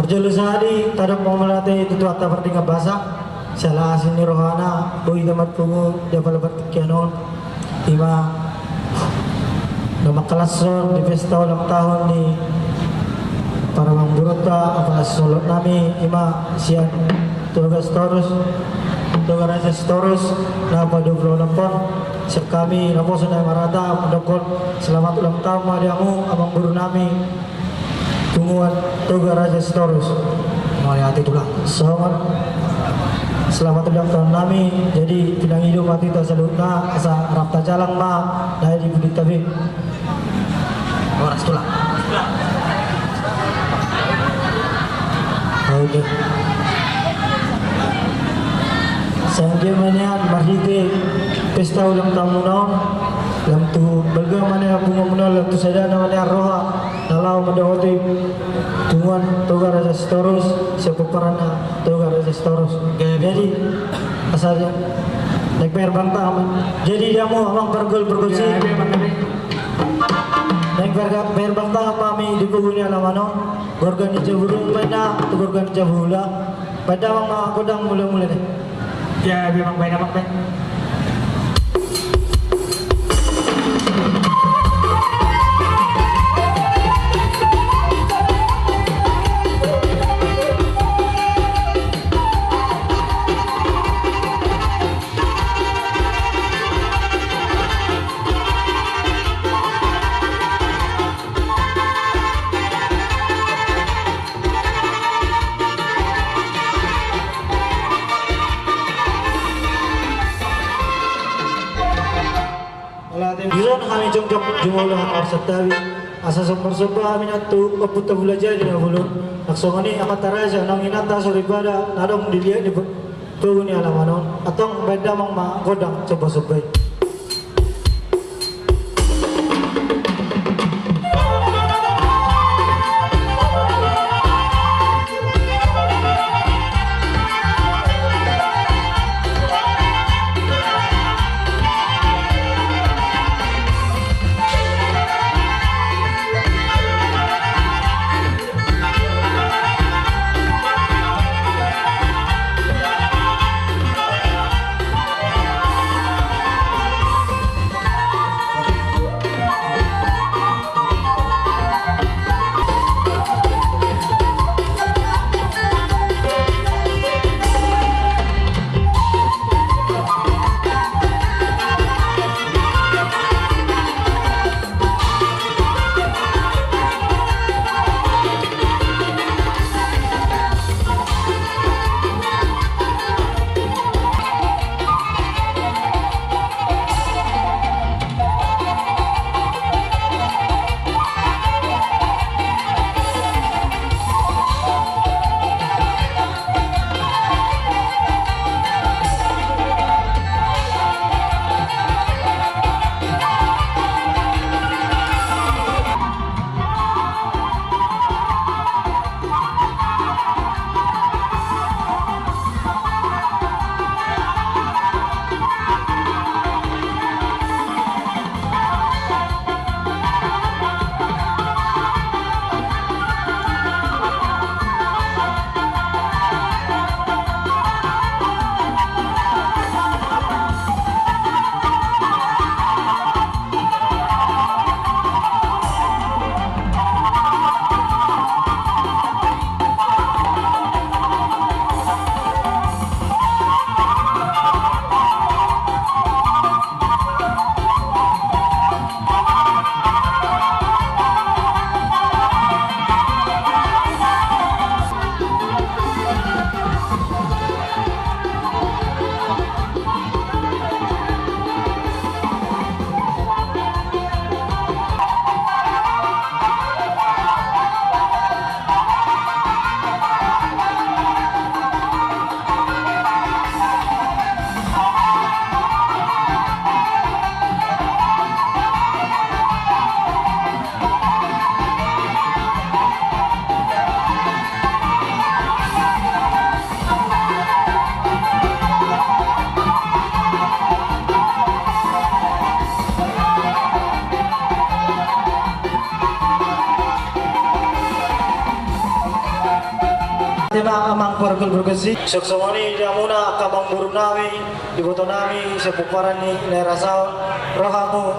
Arjolo sehari tadak mau melatih itu tuh atau pertingkat bahasa salah sini rohana boy damat pungu dapat lebat kianon ima nama kelasor di pesta ulang tahun di para mangburota apa solot nami ima sian tugas torus tugas torus na pada 26 siap kami namo sudah marata mendokon selamat ulang tahun madiamu abang guru nami tungguan tugas torus mau hati tulang selamat ulang tahun nami jadi pinang hidup mati tak salutna asa rapta jalang ma dari di budi tabi orang tulang oke sanjay manian marhite pesta ulang tahun naon lam tu belga mana bunga munal lam tu sada namanya roha dalau madawati tungguan toga raja storus sepuparana toga raja storus jadi asalnya naik bayar bantah jadi dia mau amang bergol sih naik bayar bantah apa mi di kubunya lamano gorgan di jabulung pada tu gorgan di jabula pada amang kodang mula deh ya memang bayar apa Bilang kami jom jumlah arsatawi asa sumber kami natu kaputa bulaja di dahulu langsung ini amat taraja nang inata soribada nadong dilihat di tuh ni alamanon atau beda mang ma godang coba sebaik muna amang pargul berkesi. Soksomoni dia muna kamang burung nami, iboto nami sepuparan ni nerasau rohamu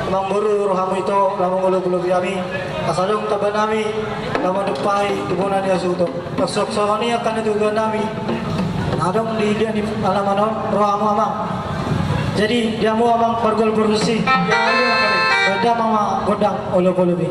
amang buru rohamu itu lamang ulu kami. Asalung taban nami lamang depai ibunan dia suto. Soksomoni akan itu nami. Adong di dia di alaman rohamu amang. Jadi dia mau amang pargul berkesi. Beda mama godang ulu bi.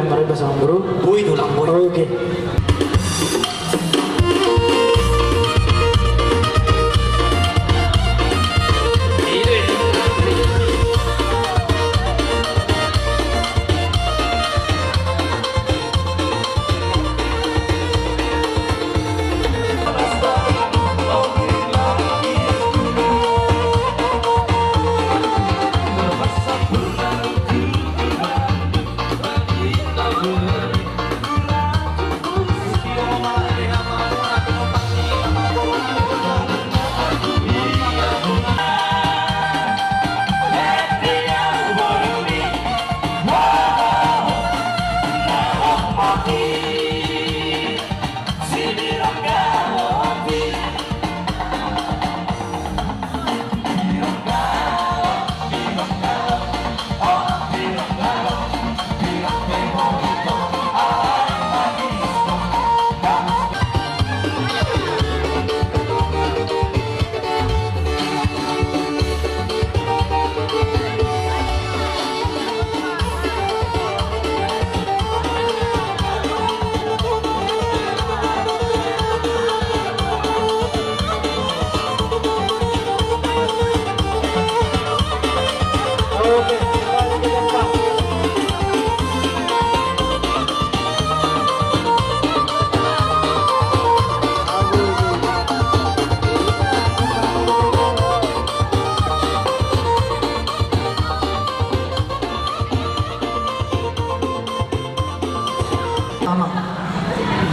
yang mari bahasa bro. Boy tulang boy. Oke.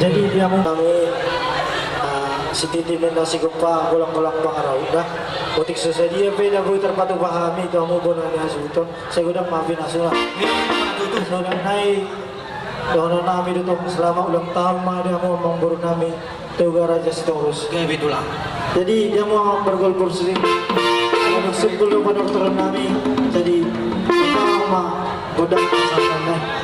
Jadi dia mau kami si Titi Menda si Gumpa kulang-kulang pangaraw dah. Putik susah dia beda gue terpatu pahami kamu bonan asuton. Saya udah maafin asulah. Sudah naik. Dono nami dito selama ulang tahun mah dia mau ngomong baru nami Tuga Raja Sitorus. Kayak bitulah. Jadi dia mau bergolpur sering. Untuk sebelum pada turun nami. Jadi kita mah godang pasangan.